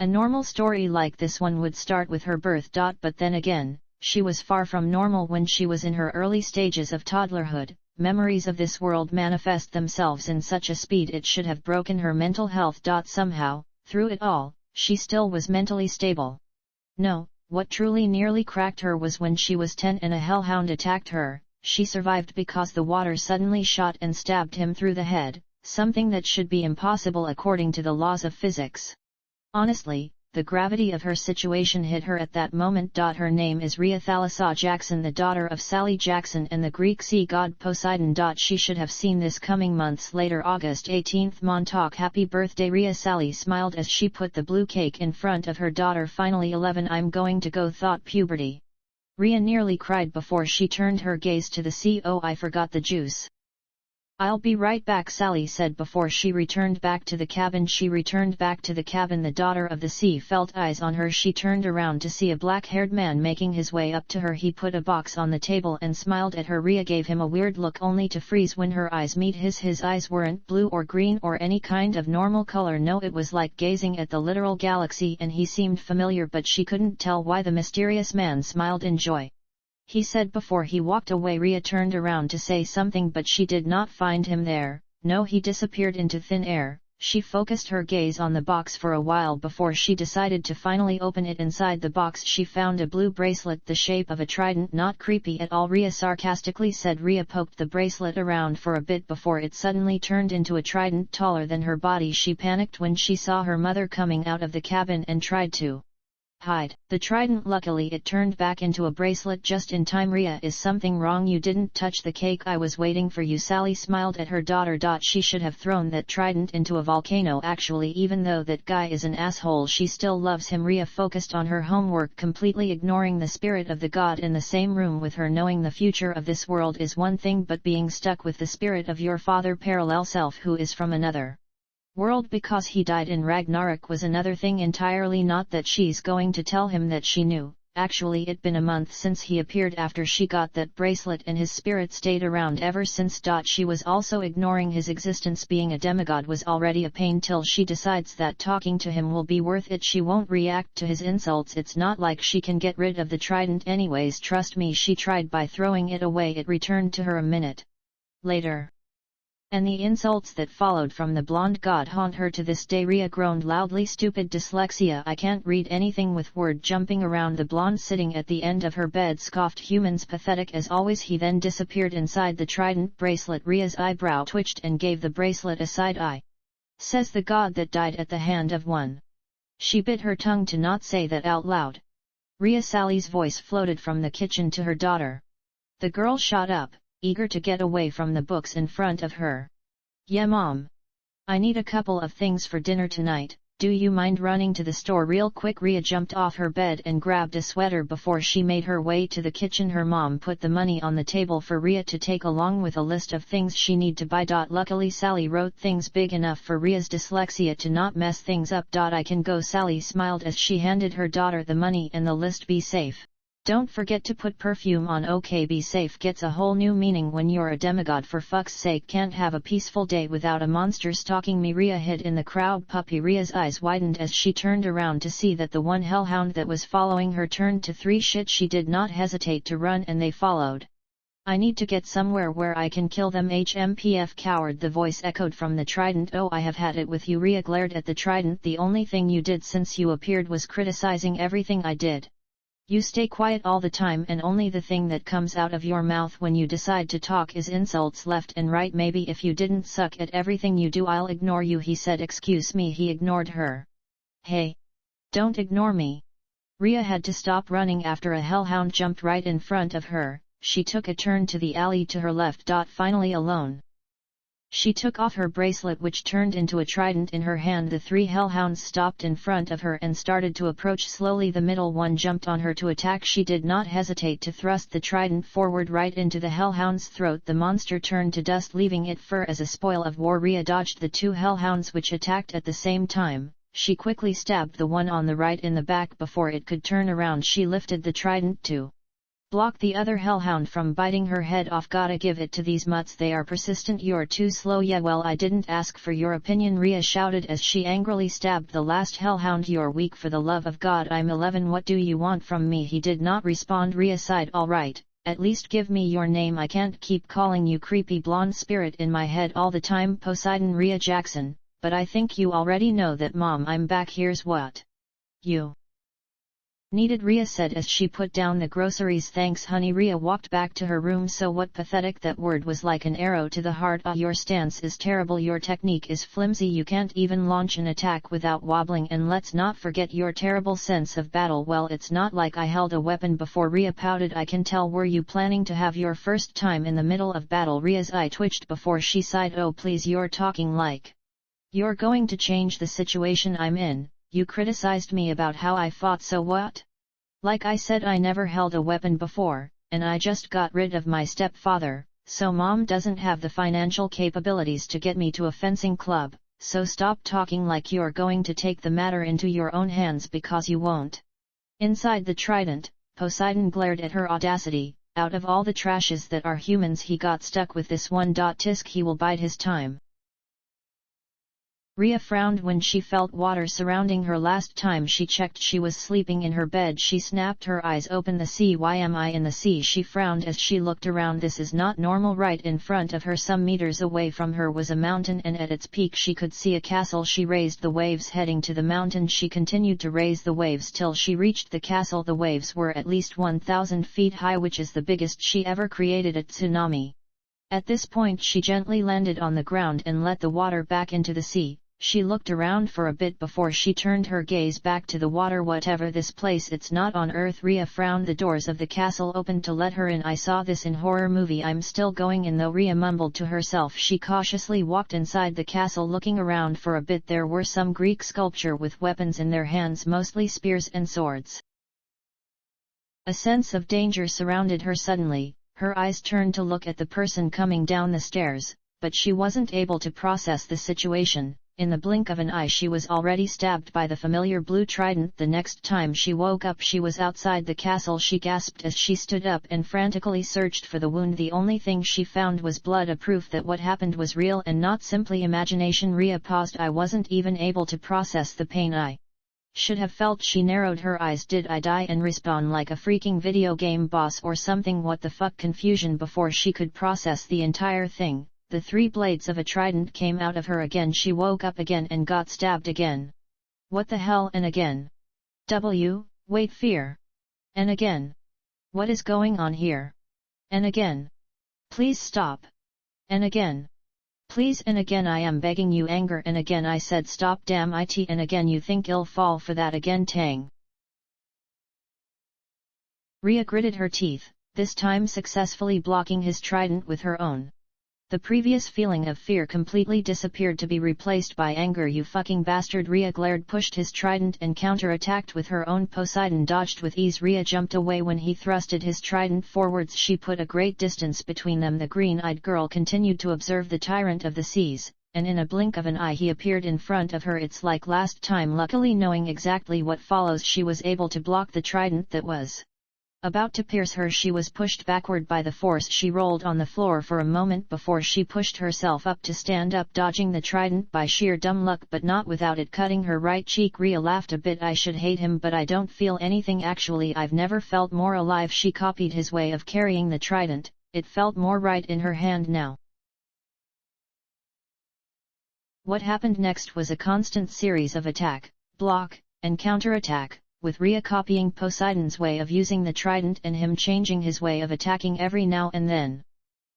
A normal story like this one would start with her birth. But then again, she was far from normal when she was in her early stages of toddlerhood. Memories of this world manifest themselves in such a speed it should have broken her mental health. Somehow, through it all, she still was mentally stable. No, what truly nearly cracked her was when she was 10 and a hellhound attacked her. She survived because the water suddenly shot and stabbed him through the head, something that should be impossible according to the laws of physics. Honestly, the gravity of her situation hit her at that moment. Her name is Rhea Thalassa Jackson, the daughter of Sally Jackson and the Greek sea god Poseidon. She should have seen this coming months later. August 18, Montauk. Happy birthday Rhea. Sally smiled as she put the blue cake in front of her daughter. Finally 11, I'm going to go, thought puberty. Rhea nearly cried before she turned her gaze to the sea. Oh, I forgot the juice. I'll be right back, Sally said before she returned back to the cabin. The daughter of the sea felt eyes on her. She turned around to see a black-haired man making his way up to her. He put a box on the table and smiled at her. Rhea gave him a weird look only to freeze when her eyes met his. His eyes weren't blue or green or any kind of normal color. No, it was like gazing at the literal galaxy, and he seemed familiar, but she couldn't tell why. The mysterious man smiled in joy. He said before he walked away. Rhea turned around to say something, but she did not find him there. No, he disappeared into thin air. She focused her gaze on the box for a while before she decided to finally open it. Inside the box she found a blue bracelet the shape of a trident. Not creepy at all, Rhea sarcastically said. Rhea poked the bracelet around for a bit before it suddenly turned into a trident taller than her body. She panicked when she saw her mother coming out of the cabin and tried to hide the trident. Luckily it turned back into a bracelet just in time. Rhea, is something wrong? You didn't touch the cake. I was waiting for you. Sally smiled at her daughter. She should have thrown that trident into a volcano. Actually, even though that guy is an asshole, she still loves him. Rhea focused on her homework, completely ignoring the spirit of the god in the same room with her. Knowing the future of this world is one thing, but being stuck with the spirit of your father parallel self who is from another world because he died in Ragnarok was another thing entirely. Not that she's going to tell him that she knew. Actually, it'd been a month since he appeared after she got that bracelet, and his spirit stayed around ever since. She was also ignoring his existence. Being a demigod was already a pain till she decides that talking to him will be worth it. She won't react to his insults. It's not like she can get rid of the trident anyways. Trust me, she tried by throwing it away. It returned to her a minute later. And the insults that followed from the blonde god haunt her to this day. Rhea groaned loudly. Stupid dyslexia, I can't read anything with word jumping around. The blonde sitting at the end of her bed scoffed. Humans, pathetic as always. He then disappeared inside the trident bracelet. Rhea's eyebrow twitched and gave the bracelet a side eye. Says the god that died at the hand of one. She bit her tongue to not say that out loud. Rhea. Sally's voice floated from the kitchen to her daughter. The girl shot up, eager to get away from the books in front of her. Yeah, Mom. I need a couple of things for dinner tonight. Do you mind running to the store real quick? Rhea jumped off her bed and grabbed a sweater before she made her way to the kitchen. Her mom put the money on the table for Rhea to take along with a list of things she need to buy. Luckily Sally wrote things big enough for Rhea's dyslexia to not mess things up. I can go. Sally smiled as she handed her daughter the money and the list. Be safe. Don't forget to put perfume on. Okay, be safe gets a whole new meaning when you're a demigod. For fuck's sake, can't have a peaceful day without a monster stalking me. Rhea hid in the crowd puppy. Rhea's eyes widened as she turned around to see that the one hellhound that was following her turned to 3 shit. She did not hesitate to run and they followed. I need to get somewhere where I can kill them. HMPF coward, the voice echoed from the trident. Oh, I have had it with you. Rhea glared at the trident. The only thing you did since you appeared was criticizing everything I did. You stay quiet all the time and only the thing that comes out of your mouth when you decide to talk is insults left and right. Maybe if you didn't suck at everything you do I'll ignore you, he said. Excuse me. He ignored her. Hey. Don't ignore me. Rhea had to stop running after a hellhound jumped right in front of her. She took a turn to the alley to her left. Finally alone. She took off her bracelet which turned into a trident in her hand. The 3 hellhounds stopped in front of her and started to approach slowly. The middle one jumped on her to attack. She did not hesitate to thrust the trident forward right into the hellhound's throat. The monster turned to dust, leaving it fur as a spoil of war. Rhea dodged the 2 hellhounds which attacked at the same time. She quickly stabbed the one on the right in the back before it could turn around. She lifted the trident to Block the other hellhound from biting her head off. Gotta give it to these mutts, they are persistent. You're too slow. Yeah well, I didn't ask for your opinion, Rhea shouted as she angrily stabbed the last hellhound. You're weak, for the love of God, I'm 11. What do you want from me? He did not respond. Rhea sighed. Alright, at least give me your name. I can't keep calling you creepy blonde spirit in my head all the time. Poseidon. Rhea Jackson, but I think you already know that, Mom. I'm back. Here's what you needed, Rhea said as she put down the groceries. Thanks honey. Rhea walked back to her room. So what? Pathetic. That word was like an arrow to the heart. Your stance is terrible. Your technique is flimsy. You can't even launch an attack without wobbling, and let's not forget your terrible sense of battle. Well, it's not like I held a weapon before. Rhea pouted. I can tell. Were you planning to have your first time in the middle of battle? Rhea's eye twitched before she sighed. Oh please, you're talking like you're going to change the situation I'm in. You criticized me about how I fought, so what? Like I said, I never held a weapon before, and I just got rid of my stepfather, so Mom doesn't have the financial capabilities to get me to a fencing club, so stop talking like you're going to take the matter into your own hands, because you won't. Inside the trident, Poseidon glared at her audacity. Out of all the trashes that are humans, he got stuck with this one. Tisk, he will bide his time. Rhea frowned when she felt water surrounding her. Last time she checked, she was sleeping in her bed. She snapped her eyes open. The sea. Why am I in the sea? She frowned as she looked around. This is not normal. Right in front of her, some meters away from her, was a mountain, and at its peak she could see a castle. She raised the waves heading to the mountain. She continued to raise the waves till she reached the castle. The waves were at least 1,000 feet high, which is the biggest she ever created. A tsunami. At this point she gently landed on the ground and let the water back into the sea. She looked around for a bit before she turned her gaze back to the water. Whatever this place, it's not on Earth. Rhea frowned. The doors of the castle opened to let her in. I saw this in horror movie. I'm still going in though, Rhea mumbled to herself. She cautiously walked inside the castle, looking around for a bit. There were some Greek sculpture with weapons in their hands, mostly spears and swords. A sense of danger surrounded her suddenly. Her eyes turned to look at the person coming down the stairs, but she wasn't able to process the situation. In the blink of an eye she was already stabbed by the familiar blue trident. The next time she woke up she was outside the castle. She gasped as she stood up and frantically searched for the wound. The only thing she found was blood, a proof that what happened was real and not simply imagination. Rhea paused. I wasn't even able to process the pain I should have felt. She narrowed her eyes. Did I die and respawn like a freaking video game boss or something? What the fuck? Confusion before she could process the entire thing. The 3 blades of a trident came out of her again. She woke up again and got stabbed again. What the hell? And again. Wait, fear. And again. What is going on here? And again. Please stop. And again. Please. And again. I am begging you. Anger. And again I said stop. Damn it. And again. You think I'll fall for that again? Tang. Rhea gritted her teeth, this time successfully blocking his trident with her own. The previous feeling of fear completely disappeared to be replaced by anger. You fucking bastard! Rhea glared, pushed his trident and counter-attacked with her own. Poseidon dodged with ease. Rhea jumped away when he thrusted his trident forwards. She put a great distance between them. The green-eyed girl continued to observe the tyrant of the seas, and in a blink of an eye he appeared in front of her. It's like last time. Luckily, knowing exactly what follows, she was able to block the trident that was about to pierce her. She was pushed backward by the force. She rolled on the floor for a moment before she pushed herself up to stand up, dodging the trident by sheer dumb luck, but not without it cutting her right cheek. Rhea laughed a bit. I should hate him, but I don't feel anything. Actually, I've never felt more alive. She copied his way of carrying the trident. It felt more right in her hand now. What happened next was a constant series of attack, block, and counterattack, with Rhea copying Poseidon's way of using the trident and him changing his way of attacking every now and then.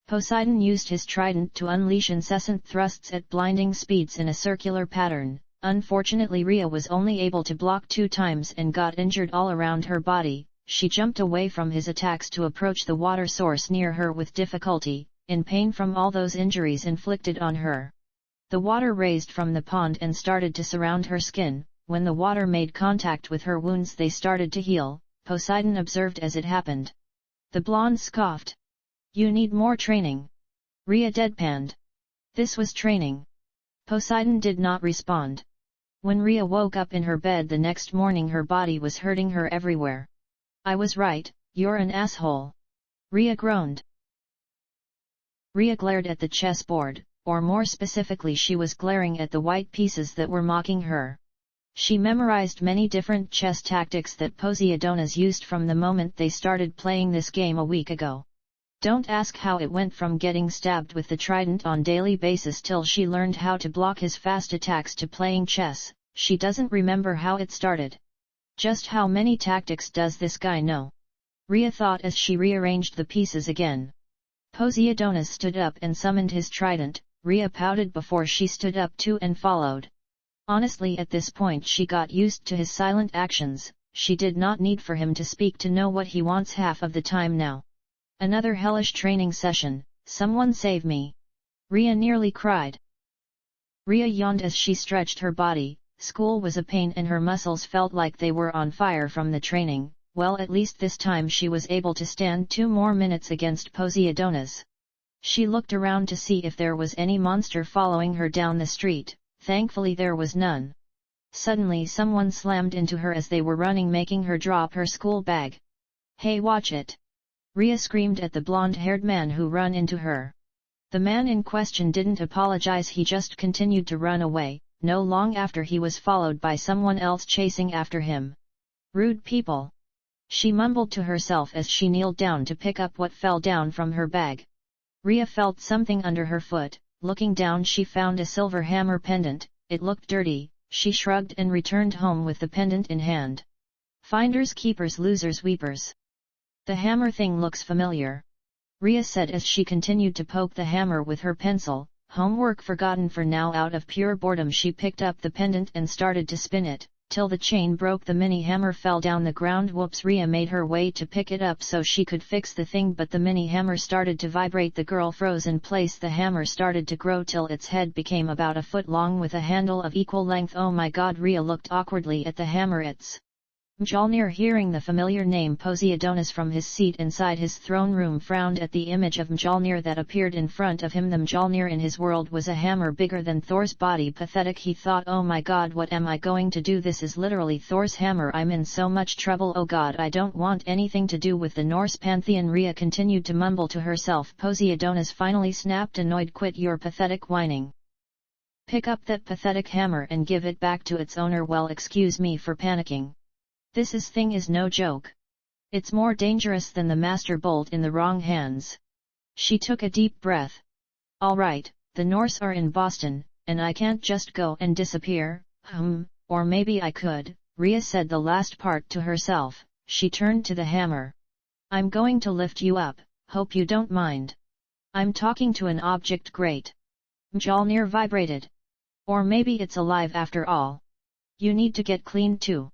Poseidon used his trident to unleash incessant thrusts at blinding speeds in a circular pattern. Unfortunately, Rhea was only able to block 2 times and got injured all around her body. She jumped away from his attacks to approach the water source near her with difficulty, in pain from all those injuries inflicted on her. The water raised from the pond and started to surround her skin. When the water made contact with her wounds, they started to heal. Poseidon observed as it happened. The blonde scoffed. You need more training. Rhea deadpanned. This was training. Poseidon did not respond. When Rhea woke up in her bed the next morning, her body was hurting her everywhere. I was right, You're an asshole. Rhea groaned. Rhea glared at the chessboard, or more specifically she was glaring at the white pieces that were mocking her. She memorized many different chess tactics that Poseidonus used from the moment they started playing this game a week ago. Don't ask how it went from getting stabbed with the trident on daily basis till she learned how to block his fast attacks to playing chess. She doesn't remember how it started. Just how many tactics does this guy know? Rhea thought as she rearranged the pieces again. Poseidonus stood up and summoned his trident. Rhea pouted before she stood up too and followed. Honestly, at this point she got used to his silent actions. She did not need for him to speak to know what he wants half of the time now. Another hellish training session, someone save me! Rhea nearly cried. Rhea yawned as she stretched her body. School was a pain and her muscles felt like they were on fire from the training. Well, at least this time she was able to stand 2 more minutes against Poseidonus. She looked around to see if there was any monster following her down the street. Thankfully there was none. Suddenly someone slammed into her as they were running, making her drop her school bag. Hey, watch it! Rhea screamed at the blonde-haired man who ran into her. The man in question didn't apologize, he just continued to run away. No long after he was followed by someone else chasing after him. Rude people! She mumbled to herself as she kneeled down to pick up what fell down from her bag. Rhea felt something under her foot. Looking down she found a silver hammer pendant. It looked dirty. She shrugged and returned home with the pendant in hand. Finders keepers, losers weepers. The hammer thing looks familiar, Rhea said as she continued to poke the hammer with her pencil. Homework forgotten for now. Out of pure boredom she picked up the pendant and started to spin it, till the chain broke. The mini hammer fell down the ground. Whoops! Rhea made her way to pick it up so she could fix the thing, but the mini hammer started to vibrate. The girl froze in place. The hammer started to grow till its head became about a foot long with a handle of equal length. Oh my god! Rhea looked awkwardly at the hammer. It's Mjolnir. Hearing the familiar name Poseidonus from his seat inside his throne room frowned at the image of Mjolnir that appeared in front of him. The Mjolnir in his world was a hammer bigger than Thor's body. Pathetic, he thought. Oh my god, what am I going to do? This is literally Thor's hammer. I'm in so much trouble. Oh god, I don't want anything to do with the Norse pantheon. Rhea continued to mumble to herself. Poseidonus finally snapped, annoyed. Quit your pathetic whining. Pick up that pathetic hammer and give it back to its owner. Well, excuse me for panicking. This thing is no joke. It's more dangerous than the master bolt in the wrong hands. She took a deep breath. All right, the Norse are in Boston, and I can't just go and disappear. Or maybe I could. Rhea said the last part to herself. She turned to the hammer. I'm going to lift you up, hope you don't mind. I'm talking to an object. Great. Mjolnir vibrated. Or maybe it's alive after all. You need to get cleaned too.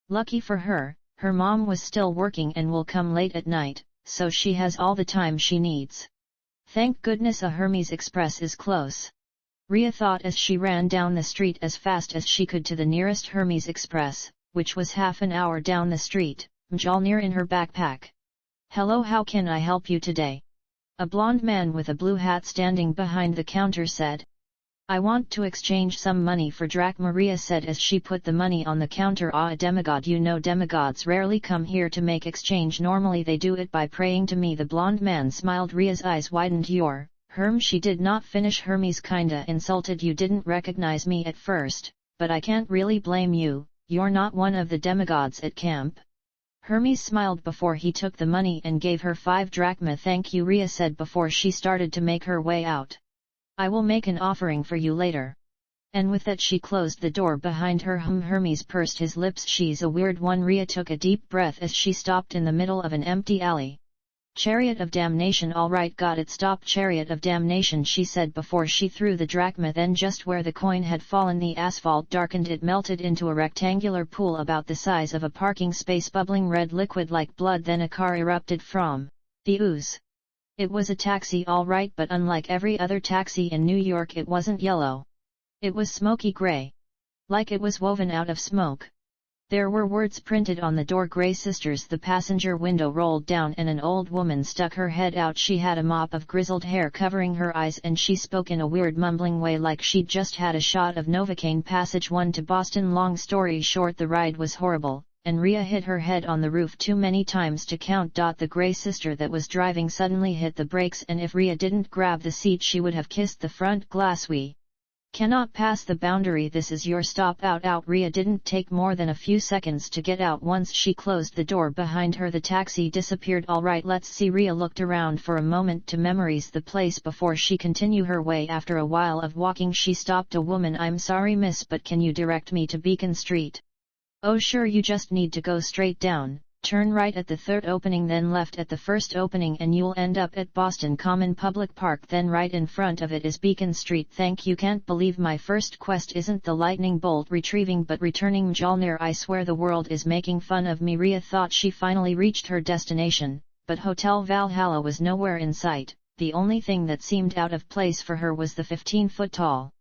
Lucky for her, her mom was still working and will come late at night, so she has all the time she needs. Thank goodness a Hermes Express is close. Rhea thought as she ran down the street as fast as she could to the nearest Hermes Express, which was half an hour down the street, Mjolnir in her backpack. Hello, how can I help you today? A blond man with a blue hat standing behind the counter said. I want to exchange some money for drachma, Rhea said as she put the money on the counter. A demigod. You know demigods rarely come here to make exchange. Normally they do it by praying to me. The blond man smiled. Rhea's eyes widened. You're Herm. She did not finish. Hermes kinda insulted. You didn't recognize me at first, but I can't really blame you. You're not one of the demigods at camp. Hermes smiled before he took the money and gave her 5 drachma. Thank you, Rhea said before she started to make her way out. I will make an offering for you later. And with that she closed the door behind her. Hermes pursed his lips. She's a weird one. Rhea took a deep breath as she stopped in the middle of an empty alley. Chariot of damnation. All right, got it. Stop. Chariot of damnation, she said before she threw the drachma. Then just where the coin had fallen the asphalt darkened. It melted into a rectangular pool about the size of a parking space, bubbling red liquid like blood. Then a car erupted from the ooze. It was a taxi, all right, but unlike every other taxi in New York, it wasn't yellow. It was smoky gray. Like it was woven out of smoke. There were words printed on the door. Gray Sisters. The passenger window rolled down and an old woman stuck her head out. She had a mop of grizzled hair covering her eyes and she spoke in a weird mumbling way like she'd just had a shot of Novocaine. Passage 1 to Boston. Long story short, the ride was horrible, and Rhea hit her head on the roof too many times to count. The grey sister that was driving suddenly hit the brakes, and if Rhea didn't grab the seat she would have kissed the front glass. We cannot pass the boundary, this is your stop. Out. Rhea didn't take more than a few seconds to get out. Once she closed the door behind her the taxi disappeared. Alright, let's see. Rhea looked around for a moment to memorize the place before she continued her way. After a while of walking she stopped a woman. I'm sorry miss, but can you direct me to Beacon Street? Oh sure, you just need to go straight down, turn right at the third opening, then left at the first opening, and you'll end up at Boston Common Public Park, then right in front of it is Beacon Street. Thank you. Can't believe my first quest isn't the lightning bolt retrieving but returning Mjolnir. I swear the world is making fun of me. Rhea thought she finally reached her destination, but Hotel Valhalla was nowhere in sight. The only thing that seemed out of place for her was the 15-foot tall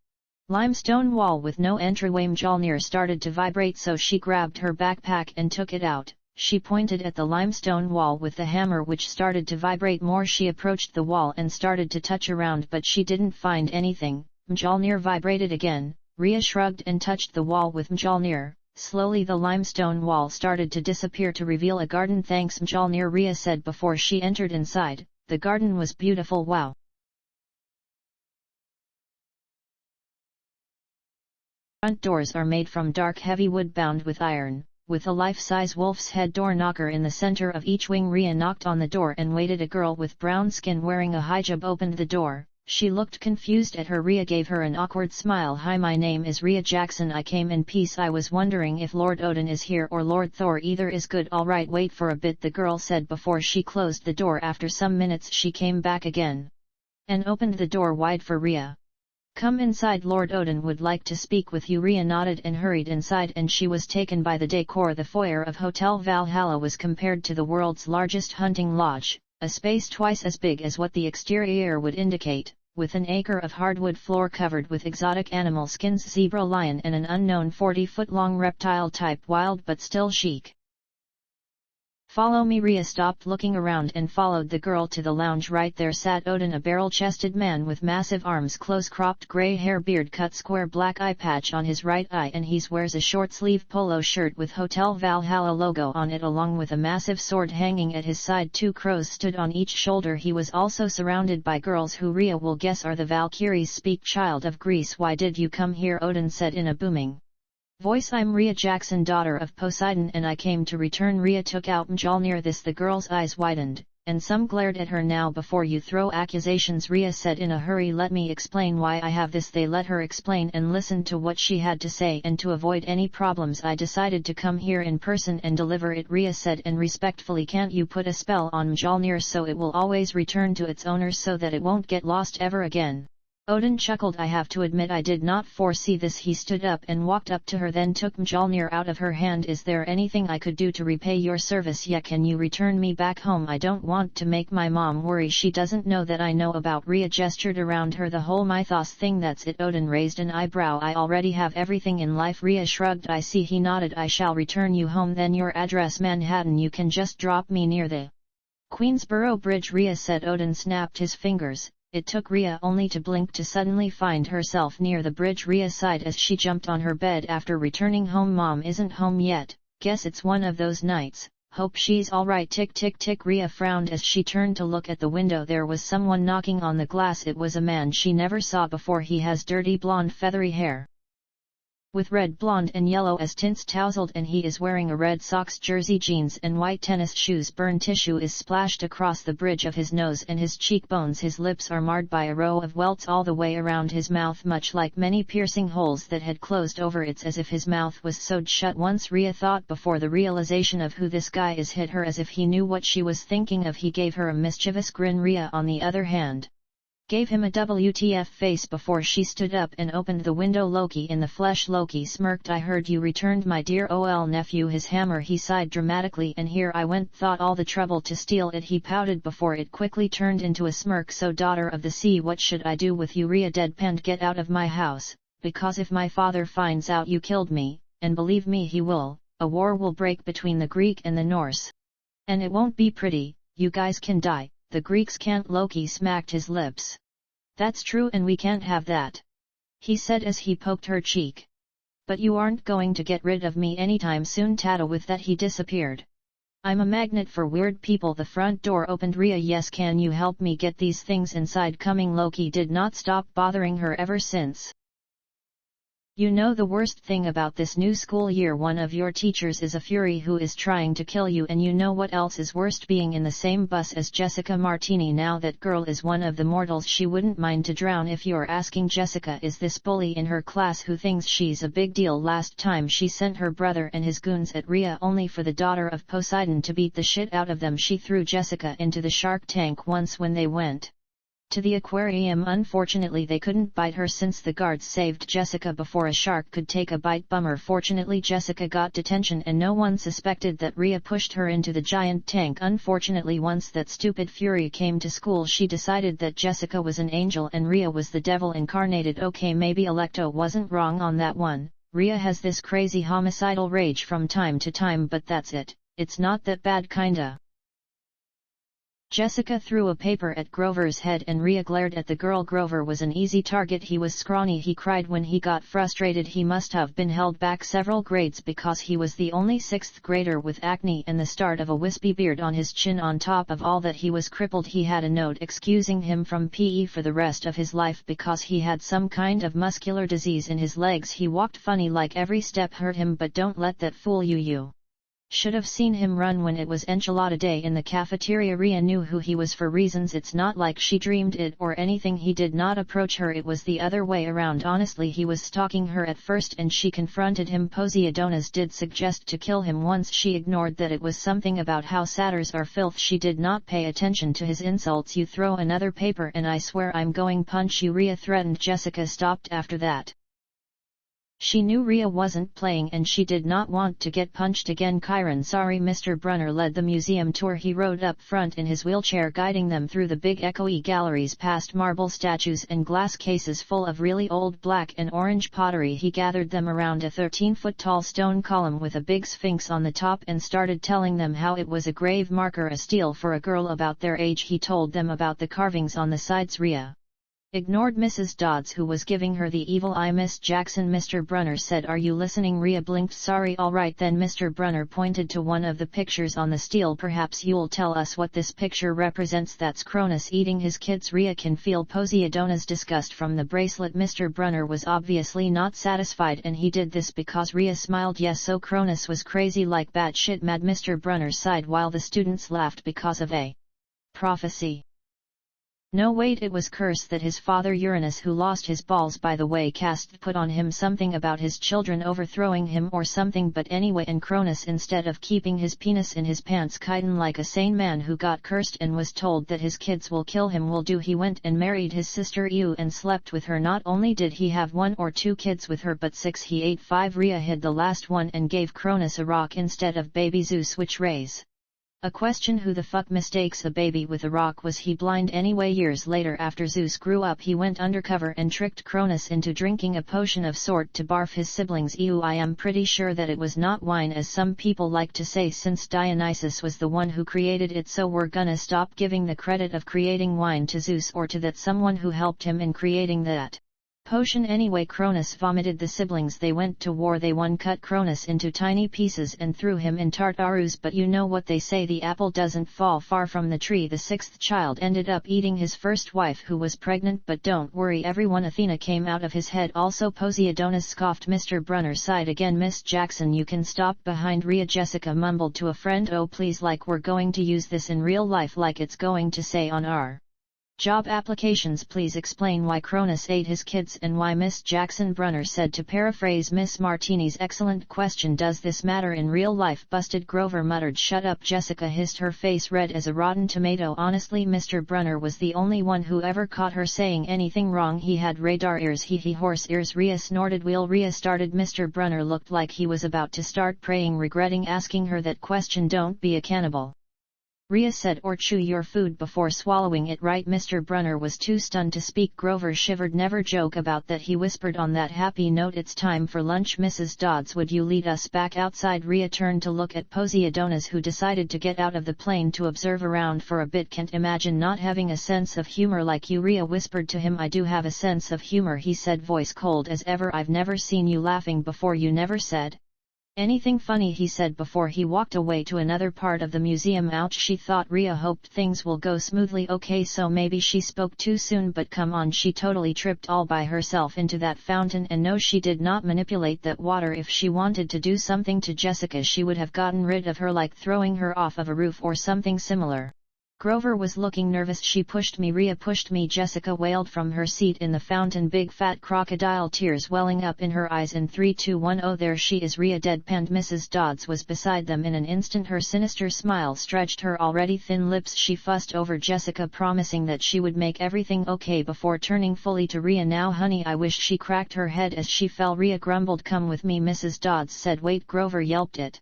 limestone wall with no entryway. Mjolnir started to vibrate, so she grabbed her backpack and took it out. She pointed at the limestone wall with the hammer, which started to vibrate more. She approached the wall and started to touch around, but she didn't find anything. Mjolnir vibrated again. Rhea shrugged and touched the wall with Mjolnir. Slowly the limestone wall started to disappear to reveal a garden. Thanks Mjolnir, Rhea said before she entered inside. The garden was beautiful. Wow. Front doors are made from dark heavy wood bound with iron, with a life-size wolf's head door knocker in the center of each wing. Rhea knocked on the door and waited. A girl with brown skin wearing a hijab opened the door. She looked confused at her. Rhea gave her an awkward smile. Hi, my name is Rhea Jackson. I came in peace. I was wondering if Lord Odin is here or Lord Thor. Either is good. Alright, wait for a bit, the girl said before she closed the door. After some minutes she came back again and opened the door wide for Rhea. Come inside, Lord Odin would like to speak with you. Rhea nodded and hurried inside, and she was taken by the decor. The foyer of Hotel Valhalla was compared to the world's largest hunting lodge, a space twice as big as what the exterior would indicate, with an acre of hardwood floor covered with exotic animal skins, zebra, lion and an unknown 40-foot-long reptile type, wild but still chic. Follow me. Rhea stopped looking around and followed the girl to the lounge. Right there sat Odin, a barrel-chested man with massive arms, close-cropped grey hair, beard cut square, black eye patch on his right eye, and he wears a short-sleeve polo shirt with Hotel Valhalla logo on it, along with a massive sword hanging at his side. 2 crows stood on each shoulder. He was also surrounded by girls who Rhea will guess are the Valkyries. Speak, child of Greece, why did you come here? Odin said in a booming voice. I'm Rhea Jackson, daughter of Poseidon, and I came to return. Rhea took out Mjolnir. This, the girl's eyes widened, and some glared at her. Now, before you throw accusations, Rhea said in a hurry, let me explain why I have this. They let her explain and listened to what she had to say, and to avoid any problems I decided to come here in person and deliver it, Rhea said, and respectfully, can't you put a spell on Mjolnir so it will always return to its owner so that it won't get lost ever again? Odin chuckled. I have to admit I did not foresee this. He stood up and walked up to her, then took Mjolnir out of her hand. Is there anything I could do to repay your service? Yeah, can you return me back home? I don't want to make my mom worry. She doesn't know that I know about. Rhea gestured around her. The whole mythos thing, that's it. Odin raised an eyebrow. I already have everything in life. Rhea shrugged. I see. He nodded. I shall return you home then. Your address? Manhattan. You can just drop me near the Queensboro Bridge, Rhea said. Odin snapped his fingers. It took Rhea only to blink to suddenly find herself near the bridge. Rhea sighed as she jumped on her bed after returning home. Mom isn't home yet. Guess it's one of those nights. Hope she's alright. Tick tick tick. Rhea frowned as she turned to look at the window. There was someone knocking on the glass. It was a man she never saw before. He has dirty blonde feathery hair with red, blonde and yellow as tints, tousled, and he is wearing a Red Sox jersey, jeans and white tennis shoes. Burn tissue is splashed across the bridge of his nose and his cheekbones. His lips are marred by a row of welts all the way around his mouth, much like many piercing holes that had closed over. It's as if his mouth was sewed shut once, Rhea thought, before the realization of who this guy is hit her, as if he knew what she was thinking of. He gave her a mischievous grin. Rhea, on the other hand, gave him a WTF face before she stood up and opened the window. Loki in the flesh. Loki smirked. I heard you returned my dear ol nephew his hammer. He sighed dramatically. And here I went, thought all the trouble to steal it. He pouted before it quickly turned into a smirk. So, daughter of the sea, what should I do with you? Rhea deadpanned. Get out of my house, because if my father finds out you killed me, and believe me he will, a war will break between the Greek and the Norse. And it won't be pretty. You guys can die, the Greeks can't. Loki smacked his lips. That's true, and we can't have that, he said as he poked her cheek. But you aren't going to get rid of me anytime soon. Tada. With that he disappeared. I'm a magnet for weird people. The front door opened. Rhea, yes, can you help me get these things inside? Coming. Loki did not stop bothering her ever since. You know the worst thing about this new school year, one of your teachers is a fury who is trying to kill you, and you know what else is worst? Being in the same bus as Jessica Martini. Now that girl is one of the mortals she wouldn't mind to drown. If you're asking, Jessica is this bully in her class who thinks she's a big deal. Last time she sent her brother and his goons at Rhea only for the daughter of Poseidon to beat the shit out of them. She threw Jessica into the shark tank once when they went to the aquarium. Unfortunately they couldn't bite her since the guards saved Jessica before a shark could take a bite. Bummer. Fortunately Jessica got detention and no one suspected that Rhea pushed her into the giant tank. Unfortunately once that stupid fury came to school she decided that Jessica was an angel and Rhea was the devil incarnated. Okay, maybe Electo wasn't wrong on that one. Rhea has this crazy homicidal rage from time to time, but that's it, it's not that bad kinda. Jessica threw a paper at Grover's head and Rhea glared at the girl. Grover was an easy target. He was scrawny. He cried when he got frustrated. He must have been held back several grades because he was the only 6th grader with acne and the start of a wispy beard on his chin. On top of all that, he was crippled. He had a note excusing him from PE for the rest of his life because he had some kind of muscular disease in his legs. He walked funny, like every step hurt him, but don't let that fool you. You should have seen him run when it was enchilada day in the cafeteria. Rhea knew who he was for reasons. It's not like she dreamed it or anything. He did not approach her, it was the other way around. Honestly, he was stalking her at first and she confronted him. Poseidonus did suggest to kill him once. She ignored that it was something about how satyrs are filth. She did not pay attention to his insults. You throw another paper and I swear I'm going punch you, Rhea threatened. Jessica stopped after that. She knew Rhea wasn't playing and she did not want to get punched again. Chiron. Sorry. Mr. Brunner led the museum tour. He rode up front in his wheelchair, guiding them through the big echoey galleries past marble statues and glass cases full of really old black and orange pottery. He gathered them around a 13-foot-tall stone column with a big sphinx on the top and started telling them how it was a grave marker, a steal for a girl about their age. He told them about the carvings on the sides. Rhea ignored Mrs. Dodds, who was giving her the evil eye. Miss Jackson, Mr. Brunner said, are you listening? Rhea blinked. Sorry. All right then. Mr. Brunner pointed to one of the pictures on the stele. Perhaps you'll tell us what this picture represents. That's Cronus eating his kids. Rhea can feel Poseidonus' disgust from the bracelet. Mr. Brunner was obviously not satisfied and he did this because Rhea smiled. Yes, so Cronus was crazy, like batshit mad. Mr. Brunner sighed while the students laughed because of a prophecy. No, wait, it was curse that his father Uranus, who lost his balls by the way, cast put on him something about his children overthrowing him or something. But anyway, and Cronus, instead of keeping his penis in his pants, Chiton, like a sane man who got cursed and was told that his kids will kill him, will do. He went and married his sister Ewe and slept with her. Not only did he have 1 or 2 kids with her, but 6. He ate 5. Rhea hid the last one and gave Cronus a rock instead of baby Zeus, which raise a question: who the fuck mistakes a baby with a rock? Was he blind anyway? Years later, after Zeus grew up, he went undercover and tricked Cronus into drinking a potion of sort to barf his siblings. Ew, I am pretty sure that it was not wine, as some people like to say, since Dionysus was the one who created it. So we're gonna stop giving the credit of creating wine to Zeus or to that someone who helped him in creating that potion. Anyway, Cronus vomited the siblings. They went to war. They won. Cut Cronus into tiny pieces and threw him in Tartarus. But you know what they say, the apple doesn't fall far from the tree. The 6th child ended up eating his first wife, who was pregnant. But don't worry everyone, Athena came out of his head. Also Poseidonus scoffed. Mr. Brunner sighed again. Miss Jackson, you can stop behind Rhea. Jessica mumbled to a friend, oh please, like we're going to use this in real life, like it's going to say on our job applications. Please explain why Cronus ate his kids and why. Miss Jackson. Brunner said, to paraphrase Miss Martini's excellent question, does this matter in real life? Busted. Grover muttered, shut up. Jessica hissed, her face red as a rotten tomato. Honestly, Mr. Brunner was the only one who ever caught her saying anything wrong. He had radar ears. He horse ears. Rhea snorted. Wheel. Rhea started. Mr. Brunner looked like he was about to start praying, regretting asking her that question. Don't be a cannibal. Rhea said, or chew your food before swallowing it, right? Mr. Brunner was too stunned to speak. Grover shivered. Never joke about that, he whispered. On that happy note, it's time for lunch. Mrs. Dodds, would you lead us back outside? Rhea turned to look at Poseidonus, who decided to get out of the plane to observe around for a bit. Can't imagine not having a sense of humor like you, Rhea whispered to him. I do have a sense of humor, he said, voice cold as ever. I've never seen you laughing before. You never said anything funny, he said before he walked away to another part of the museum. Ouch, she thought. Rhea hoped things will go smoothly. Okay, so maybe she spoke too soon, but come on, she totally tripped all by herself into that fountain, and no, she did not manipulate that water. If she wanted to do something to Jessica, she would have gotten rid of her, like throwing her off of a roof or something similar. Grover was looking nervous. She pushed me, Rhea pushed me, Jessica wailed from her seat in the fountain, big fat crocodile tears welling up in her eyes. In 3, 2, 1, oh there she is, Rhea deadpanned. Mrs. Dodds was beside them in an instant. Her sinister smile stretched her already thin lips. She fussed over Jessica, promising that she would make everything okay before turning fully to Rhea. Now honey, I wish. She cracked her head as she fell. Rhea grumbled. Come with me, Mrs. Dodds said. Wait, Grover yelped. It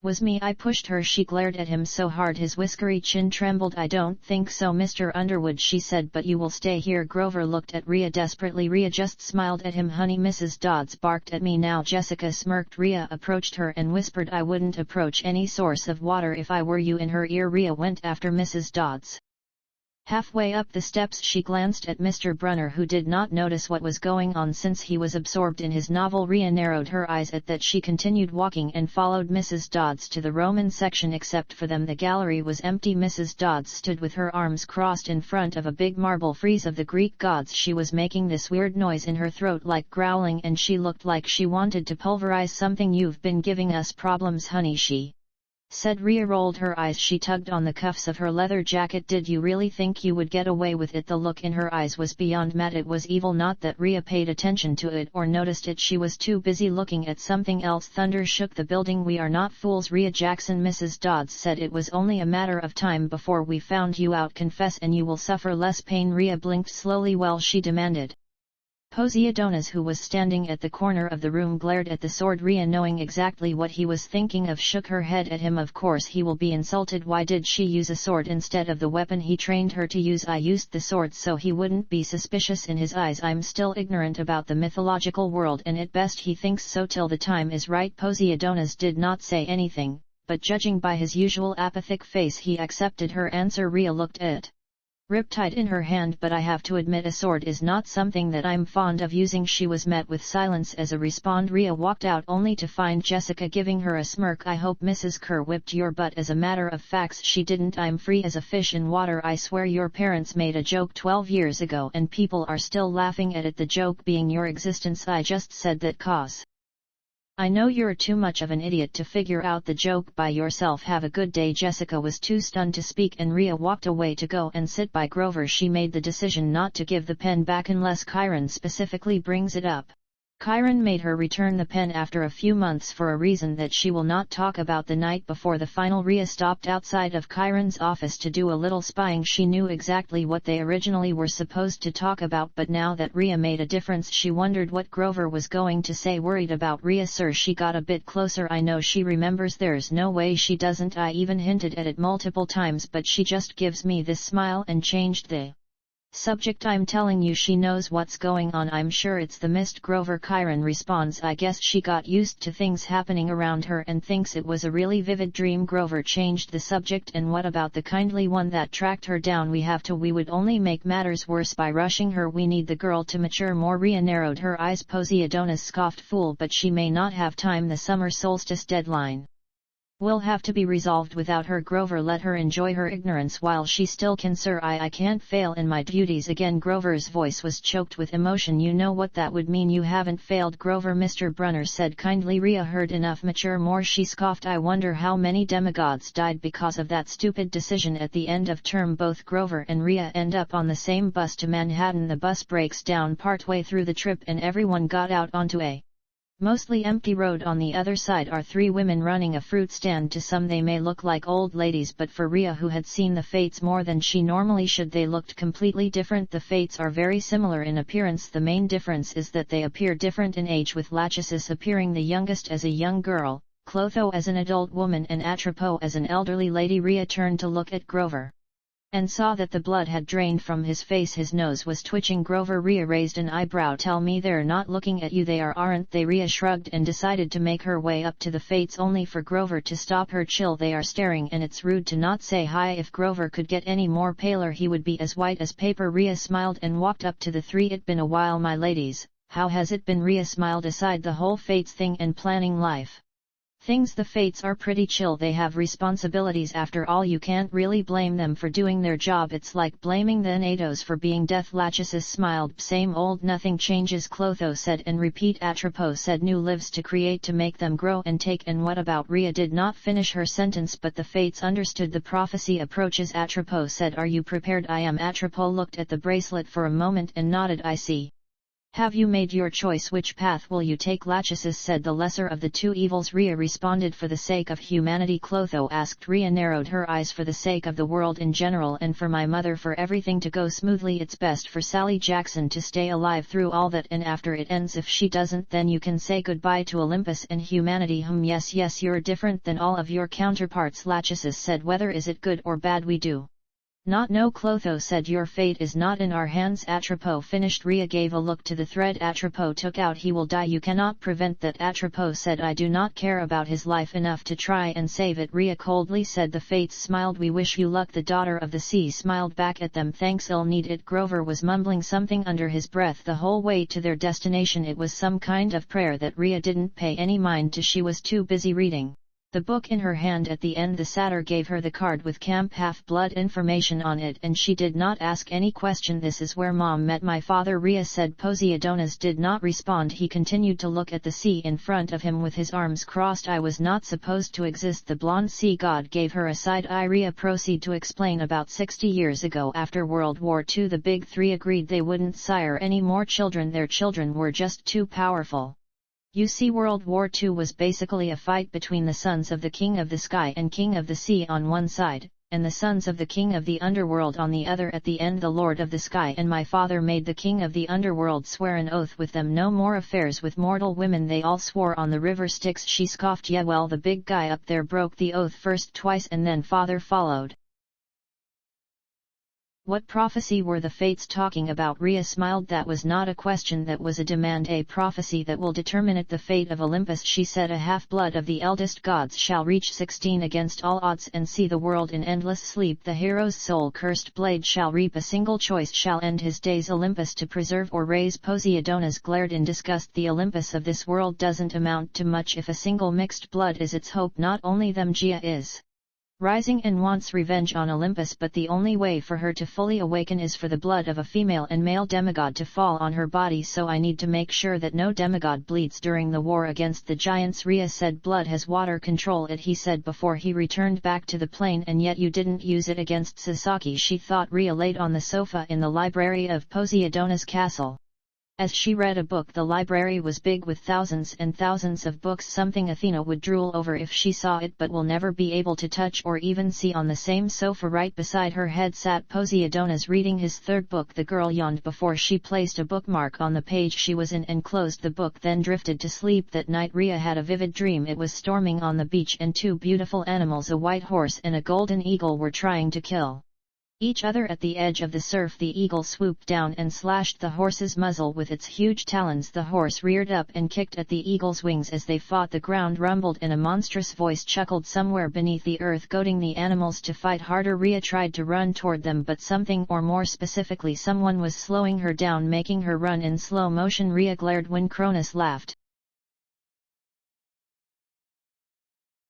was me, I pushed her. She glared at him so hard his whiskery chin trembled. I don't think so, Mr. Underwood, she said, but you will stay here. Grover looked at Rhea desperately. Rhea just smiled at him. Honey, Mrs. Dodds barked at me now. Jessica smirked. Rhea approached her and whispered, I wouldn't approach any source of water if I were you. In her ear, Rhea went after Mrs. Dodds. Halfway up the steps she glanced at Mr. Brunner, who did not notice what was going on since he was absorbed in his novel. Rhea narrowed her eyes at that. She continued walking and followed Mrs. Dodds to the Roman section. Except for them, the gallery was empty. Mrs. Dodds stood with her arms crossed in front of a big marble frieze of the Greek gods. She was making this weird noise in her throat like growling, and she looked like she wanted to pulverize something. You've been giving us problems, honey, she said. Rhea rolled her eyes. She tugged on the cuffs of her leather jacket. Did you really think you would get away with it? The look in her eyes was beyond mad. It was evil. Not that Rhea paid attention to it or noticed it. She was too busy looking at something else. Thunder shook the building. We are not fools, Rhea Jackson, Mrs. Dodds said. It was only a matter of time before we found you out. Confess and you will suffer less pain. Rhea blinked slowly. Well, she demanded. Poseidonus, who was standing at the corner of the room, glared at the sword. Rhea, knowing exactly what he was thinking of, shook her head at him. Of course he will be insulted. Why did she use a sword instead of the weapon he trained her to use? I used the sword so he wouldn't be suspicious. In his eyes, I'm still ignorant about the mythological world, and at best he thinks so till the time is right. Poseidonus did not say anything, but judging by his usual apathetic face, he accepted her answer. Rhea looked at riptide in her hand. But I have to admit, a sword is not something that I'm fond of using. She was met with silence as a response. Rhea walked out only to find Jessica giving her a smirk. I hope Mrs. Kerr whipped your butt. As a matter of fact, she didn't. I'm free as a fish in water. I swear your parents made a joke 12 years ago and people are still laughing at it, the joke being your existence. I just said that cause I know you're too much of an idiot to figure out the joke by yourself. Have a good day. Jessica was too stunned to speak, and Rhea walked away to go and sit by Grover. She made the decision not to give the pen back unless Chiron specifically brings it up. Chiron made her return the pen after a few months for a reason that she will not talk about. The night before the final, Rhea stopped outside of Chiron's office to do a little spying. She knew exactly what they originally were supposed to talk about, but now that Rhea made a difference, she wondered what Grover was going to say. Worried about Rhea, sir. She got a bit closer. I know she remembers. There's no way she doesn't. I even hinted at it multiple times, but she just gives me this smile and changed the subject. I'm telling you, she knows what's going on. I'm sure it's the mist. Grover. Chiron responds, I guess she got used to things happening around her and thinks it was a really vivid dream. Grover changed the subject. And what about the kindly one that tracked her down? We would only make matters worse by rushing her. We need the girl to mature more. Rhea narrowed her eyes. Poseidonus scoffed, fool, but she may not have time. The summer solstice deadline will have to be resolved without her. Grover, let her enjoy her ignorance while she still can, sir. I can't fail in my duties again. Grover's voice was choked with emotion. You know what that would mean. You haven't failed, Grover, Mr. Brunner said kindly. Rhea heard enough. Mature more, she scoffed. I wonder how many demigods died because of that stupid decision. At the end of term, both Grover and Rhea end up on the same bus to Manhattan. The bus breaks down partway through the trip and everyone got out onto a mostly empty road. On the other side are three women running a fruit stand. To some they may look like old ladies, but for Rhea, who had seen the Fates more than she normally should, they looked completely different. The Fates are very similar in appearance. The main difference is that they appear different in age, with Lachesis appearing the youngest as a young girl, Clotho as an adult woman and Atropos as an elderly lady. Rhea turned to look at Grover, and saw that the blood had drained from his face. His nose was twitching. Grover. Rhea raised an eyebrow. Tell me they're not looking at you. They are, aren't they? Rhea shrugged and decided to make her way up to the Fates, only for Grover to stop her. Chill, they are staring and it's rude to not say hi. If Grover could get any more paler he would be as white as paper. Rhea smiled and walked up to the three. It been a while, my ladies. How has it been? Rhea smiled. Aside the whole Fates thing and planning life things, the Fates are pretty chill. They have responsibilities after all. You can't really blame them for doing their job. It's like blaming the Natos for being death. Lachesis smiled. Same old, nothing changes. Clotho said and repeat. Atropos said new lives to create, to make them grow and take. And what about? Rhea did not finish her sentence, but the Fates understood the prophecy approaches. Atropos said, are you prepared? I am. Atropos looked at the bracelet for a moment and nodded. I see. Have you made your choice? Which path will you take? Lachesis said, the lesser of the two evils. Rhea responded, for the sake of humanity. Clotho asked. Rhea narrowed her eyes. For the sake of the world in general, and for my mother, for everything to go smoothly. It's best for Sally Jackson to stay alive through all that, and after it ends, if she doesn't, then you can say goodbye to Olympus and humanity. Yes, you're different than all of your counterparts. Lachesis said, whether is it good or bad we do not know. Clotho said, your fate is not in our hands. Atropos finished. Rhea gave a look to the thread Atropos took out. He will die. You cannot prevent that. Atropos said, I do not care about his life enough to try and save it. Rhea coldly said. The Fates smiled. We wish you luck. The daughter of the sea smiled back at them. Thanks, I'll need it. Grover was mumbling something under his breath the whole way to their destination. It was some kind of prayer that Rhea didn't pay any mind to. She was too busy reading the book in her hand. At the end the satyr gave her the card with Camp Half-Blood information on it, and she did not ask any question. This is where Mom met my father, Rhea said. Poseidonus did not respond. He continued to look at the sea in front of him with his arms crossed. I was not supposed to exist. The blonde sea god gave her a side eye. Rhea proceeded to explain. About 60 years ago, after World War II, the big three agreed they wouldn't sire any more children. Their children were just too powerful. You see, World War II was basically a fight between the sons of the King of the Sky and King of the Sea on one side, and the sons of the King of the Underworld on the other. At the end, the Lord of the Sky and my father made the King of the Underworld swear an oath with them. No more affairs with mortal women. They all swore on the river Styx. She scoffed. Yeah, well, the big guy up there broke the oath first twice and then father followed. What prophecy were the Fates talking about? Rhea smiled. That was not a question, that was a demand. A prophecy that will determine it. The fate of Olympus, she said. A half-blood of the eldest gods shall reach 16 against all odds and see the world in endless sleep. The hero's soul-cursed blade shall reap a single choice, shall end his days. Olympus to preserve or raise. Poseidonus glared in disgust. The Olympus of this world doesn't amount to much if a single mixed blood is its hope. Not only them, Gaia is rising and wants revenge on Olympus, but the only way for her to fully awaken is for the blood of a female and male demigod to fall on her body. So I need to make sure that no demigod bleeds during the war against the giants. Rhea said, blood has water, control it, he said before he returned back to the plane. And yet you didn't use it against Sasaki, she thought. Rhea laid on the sofa in the library of Poseidonus Castle. As she read a book, the library was big with thousands and thousands of books, something Athena would drool over if she saw it, but will never be able to touch or even see. On the same sofa right beside her head sat Poseidonus reading his third book. The girl yawned before she placed a bookmark on the page she was in and closed the book, then drifted to sleep. That night Rhea had a vivid dream. It was storming on the beach and two beautiful animals, a white horse and a golden eagle, were trying to kill each other. At the edge of the surf, the eagle swooped down and slashed the horse's muzzle with its huge talons. The horse reared up and kicked at the eagle's wings as they fought. The ground rumbled and a monstrous voice chuckled somewhere beneath the earth, goading the animals to fight harder. Rhea tried to run toward them, but something, or more specifically someone, was slowing her down, making her run in slow motion. Rhea glared when Cronus laughed.